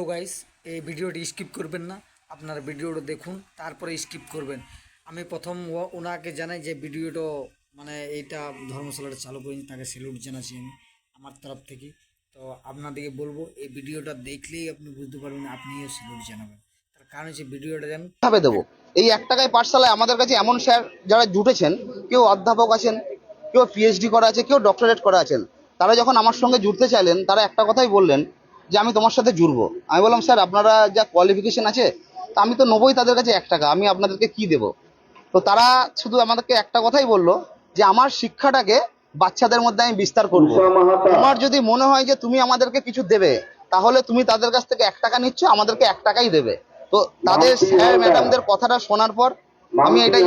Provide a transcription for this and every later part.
Guys, এই ভিডিওটি skip করবেন না। আপনারা ভিডিওটা দেখুন, তারপরে স্কিপ করবেন। আমি প্রথম ওনাকে জানাই যে ভিডিওটা মানে এইটা ধর্মশালাটা চালু করেছি, তাকে স্যালুট জানাচ্ছি আমি আমার তরফ থেকে। তো আপনাদেরকে বলবো, এই ভিডিওটা দেখলেই আপনি বুঝতে পারবেন, আপনিও স্যালুট জানাবেন। তার কারণ হচ্ছে ভিডিওটা যেন ভাবে দেবো। এই 1 টাকায় পাঠশালায় আমাদের কাছে এমন স্যার যারা জুটেছেন, কেউ অধ্যাপক আছেন, কেউ পিএইচডি করা আছে, কেউ ডক্টরেট করা আছেন। তারা যখন আমার সঙ্গে জুড়তে চাইলেন, তারা একটা কথাই বললেন যে আমি তোমার সাথে জুড়বো। আমি বললাম, স্যার আপনারা যা কোয়ালিফিকেশন আছে, তা আমি তো নেবোই তাদের কাছে 1 টাকা, আমি আপনাদেরকে কি দেবো? তো তারা শুধু আমাদেরকে একটা কথাই বললো যে আমার শিক্ষাটাকে বাচ্চাদের মধ্যে আমি বিস্তার করবো। তোমার যদি মনে হয় যে তুমি আমাদেরকে কিছু দেবে, তাহলে তুমি তাদের কাছ থেকে 1 টাকা নিচ্ছ, আমাদেরকে 1 টাকাই দেবে। তো তাদের স্যার ম্যাডামদের কথাটা শোনার পর আমি এটাই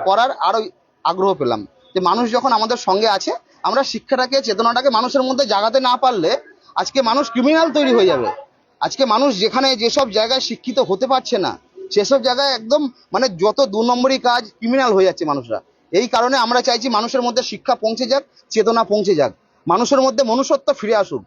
করার আরো আগ্রহ পেলাম যে মানুষ যখন আমাদের সঙ্গে আছে, আমরা শিক্ষাটাকে, চেতনাটাকে মানুষের মধ্যে জাগাতে না পারলে আজকে মানুষ ক্রিমিনাল তৈরি হয়ে যাবে। আজকে মানুষ যেখানে যেসব জায়গায় শিক্ষিত হতে পারছে না, সেসব জায়গায় একদম মানে যত 2 নম্বরই কাজ, ক্রিমিনাল হয়ে যাচ্ছে মানুষরা। এই কারণে আমরা চাইছি মানুষের মধ্যে শিক্ষা পৌঁছে যাক, চেতনা পৌঁছে যাক, মানুষের মধ্যে মনুষ্যত্ব ফিরে আসুক,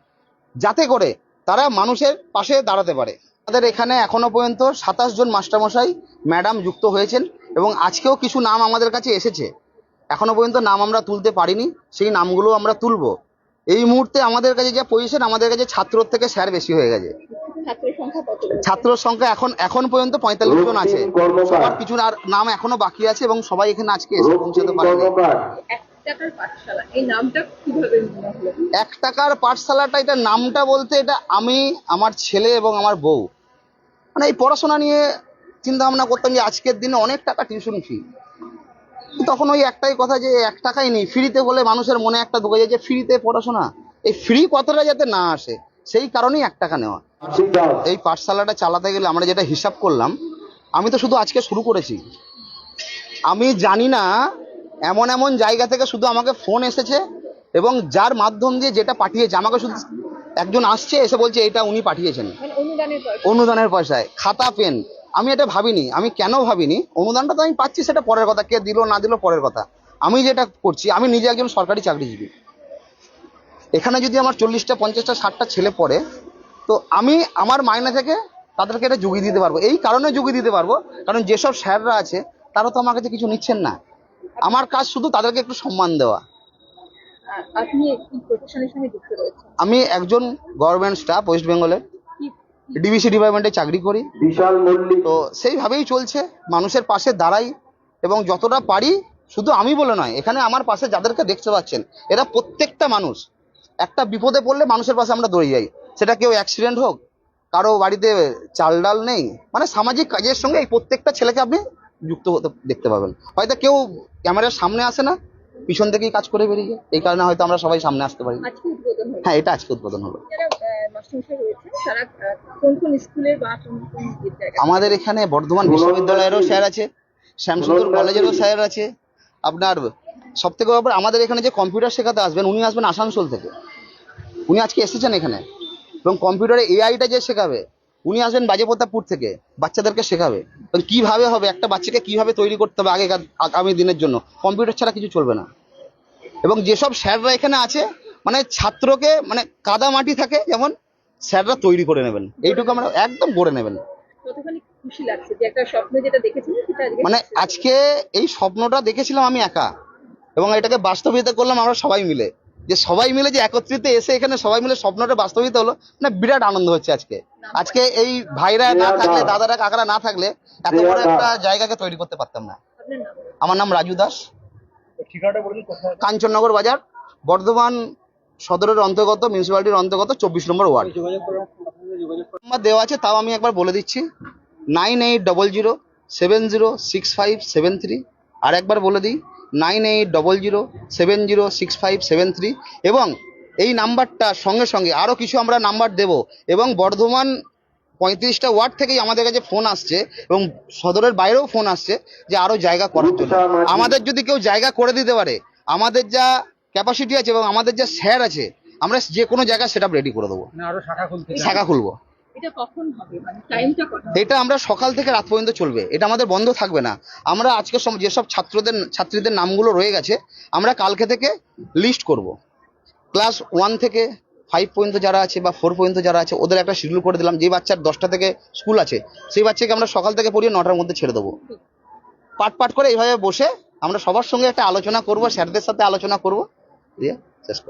যাতে করে তারা মানুষের পাশে দাঁড়াতে পারে। আমাদের এখানে এখনো পর্যন্ত 27 জন মাস্টারমশাই ম্যাডাম যুক্ত হয়েছেন, এবং আজকেও কিছু নাম আমাদের কাছে এসেছে। এখনো পর্যন্ত নাম আমরা তুলতে পারিনি, সেই নামগুলো আমরা তুলবো। এই মুহূর্তে আমাদের কাছে যে পজিশন, আমাদের কাছে ছাত্রর থেকে স্যার বেশি হয়ে গেছে। ছাত্র সংখ্যা এখন পর্যন্ত 45 জন আছে। সবার কিছু নাম এখনো বাকি আছে, এবং সবাই এখানে আজকে এসে পৌঁছাতে পারেনি। 1 টাকার পাঠশালাটা, এটা নামটা বলতে, এটা আমি, আমার ছেলে এবং আমার বউ, মানে এই পড়াশোনা নিয়ে চিন্তা ভাবনা করতাম যে আজকের দিনে অনেক টাকা টিউশন ফি। তখন ওই একটাই কথা যে 1 টাকাই নেই, ফ্রিতে বলে মানুষের মনে একটা ঢুকে যায় যে ফ্রিতে পড়াশোনা। এই ফ্রি কথাটা যাতে না আসে, সেই কারণেই 1 টাকা নেওয়া। এই পাঠশালাটা চালাতে গেলে আমরা যেটা হিসাব করলাম, আমি তো শুধু আজকে শুরু করেছি, আমি জানি না এমন এমন জায়গা থেকে শুধু আমাকে ফোন এসেছে, এবং যার মাধ্যম দিয়ে যেটা পাঠিয়েছে আমাকে, শুধু একজন আসছে এসে বলছে এটা উনি পাঠিয়েছেন অনুদানের পয়সায়, খাতা পেন। আমি এটা ভাবিনি, আমি কেন ভাবিনি, অনুদানটা তো আমি পাচ্ছি, সেটা পরের কথা, কে দিল না দিল পরের কথা। আমি যেটা করছি, আমি নিজে একজন সরকারি চাকরিজীবী। এখানে যদি আমার 40টা 50টা 60টা ছেলে পড়ে, তো আমি আমার মাইনে থেকে তাদেরকে এটা জুগিয়ে দিতে পারবো। এই কারণে জুগিয়ে দিতে পারবো, কারণ যেসব স্যাররা আছে তারা তো আমার কাছে কিছু নিচ্ছেন না। আমার কাজ শুধু তাদেরকে একটু সম্মান দেওয়া। আমি একজন গভর্নমেন্ট স্টাফ, ওয়েস্ট বেঙ্গলের ডিবিসি ডিপার্টমেন্টে চাকরি করি। তো সেইভাবেই চলছে, মানুষের পাশে দাঁড়াই, এবং যতটা পারি, শুধু আমি বলে নয়, এখানে আমার পাশে যাদেরকে দেখতে পাচ্ছেন, এরা প্রত্যেকটা মানুষ। একটা বিপদে পড়লে মানুষের পাশে আমরা দৌড়ে যাই, সেটা কেউ অ্যাক্সিডেন্ট হোক, কারো বাড়িতে চাল ডাল নেই, মানে সামাজিক কাজের সঙ্গে এই প্রত্যেকটা ছেলেকে আপনি যুক্ত হতে দেখতে পাবেন। হয়তো কেউ ক্যামেরার সামনে আসে না, পিছন থেকেই কাজ করে বেরিয়ে যায়, এই কারণে হয়তো আমরা সবাই সামনে আসতে পারি। হ্যাঁ, এটা আজকে উদ্বোধন হলো। আমাদের এখানে বর্ধমান বিশ্ববিদ্যালয়েরও স্যার আছে, শ্যামসুন্দর কলেজেরও স্যার আছে। আপনার সব থেকে ব্যাপার, আমাদের এখানে যে কম্পিউটার শেখাতে আসবেন, উনি আসবেন আসানসোল থেকে। উনি আজকে এসেছেন এখানে, এবং কম্পিউটারে এআইটা যে শেখাবে, উনি আসবেন বাজেপ্রতাপপুর থেকে, বাচ্চাদেরকে শেখাবে কিভাবে হবে, একটা বাচ্চাকে কিভাবে তৈরি করতে হবে আগেকার আগামী দিনের জন্য। কম্পিউটার ছাড়া কিছু চলবে না। এবং যেসব স্যাররা এখানে আছে, মানে ছাত্রকে, মানে কাদা মাটি থাকে যেমন, স্যাররা তৈরি করে নেবেন, এইটুকু আমরা একদম করে নেবেন। মানে আজকে এই স্বপ্নটা দেখেছিলাম আমি একা, এবং এটাকে বাস্তবিত করলাম আমরা সবাই মিলে। যে সবাই মিলে যে একত্রিত এসে এখানে সবাই মিলে স্বপ্নটা বাস্তবিত হলো, না বিরাট আনন্দ হচ্ছে আজকে। আজকে এই ভাইরা না থাকলে, দাদারা কাকারা না থাকলে, এত বড় একটা জায়গাকে তৈরি করতে পারতাম না। আমার নাম রাজু দাস, কাঞ্চননগর বাজার, বর্ধমান সদরের অন্তর্গত, মিউনিসিপ্যালিটির অন্তর্গত 24 নম্বর ওয়ার্ড। নাম্বার দেওয়া আছে, তাও আমি একবার বলে দিচ্ছি, 9800706573। আর একবার বলে দিই, 9800706573। এবং এই নাম্বারটা সঙ্গে সঙ্গে আরও কিছু আমরা নাম্বার দেব, এবং বর্ধমান 35টা ওয়ার্ড থেকেই আমাদের কাছে ফোন আসছে, এবং সদরের বাইরেও ফোন আসছে যে আরও জায়গা করার জন্য। আমাদের যদি কেউ জায়গা করে দিতে পারে, আমাদের যা ক্যাপাসিটি আছে এবং আমাদের যা স্যার আছে, আমরা যে কোনো জায়গায় সেটা রেডি করে দেবো, শাখা খুলবো। এটা আমরা সকাল থেকে রাত পর্যন্ত চলবে, এটা আমাদের বন্ধ থাকবে না। আমরা আজকে যেসব ছাত্রীদের নামগুলো রয়ে গেছে, আমরা কালকে থেকে লিস্ট করব। ক্লাস 1 থেকে 5 পর্যন্ত যারা আছে বা 4 পর্যন্ত যারা আছে ওদের একটা শিডিউল করে দিলাম, যে বাচ্চার 10টা থেকে স্কুল আছে সেই বাচ্চাকে আমরা সকাল থেকে পড়িয়ে 9টার মধ্যে ছেড়ে দেবো। পাট পাট করে এইভাবে বসে আমরা সবার সঙ্গে একটা আলোচনা করব, স্যারদের সাথে আলোচনা করব, দিয়ে শেষ করব।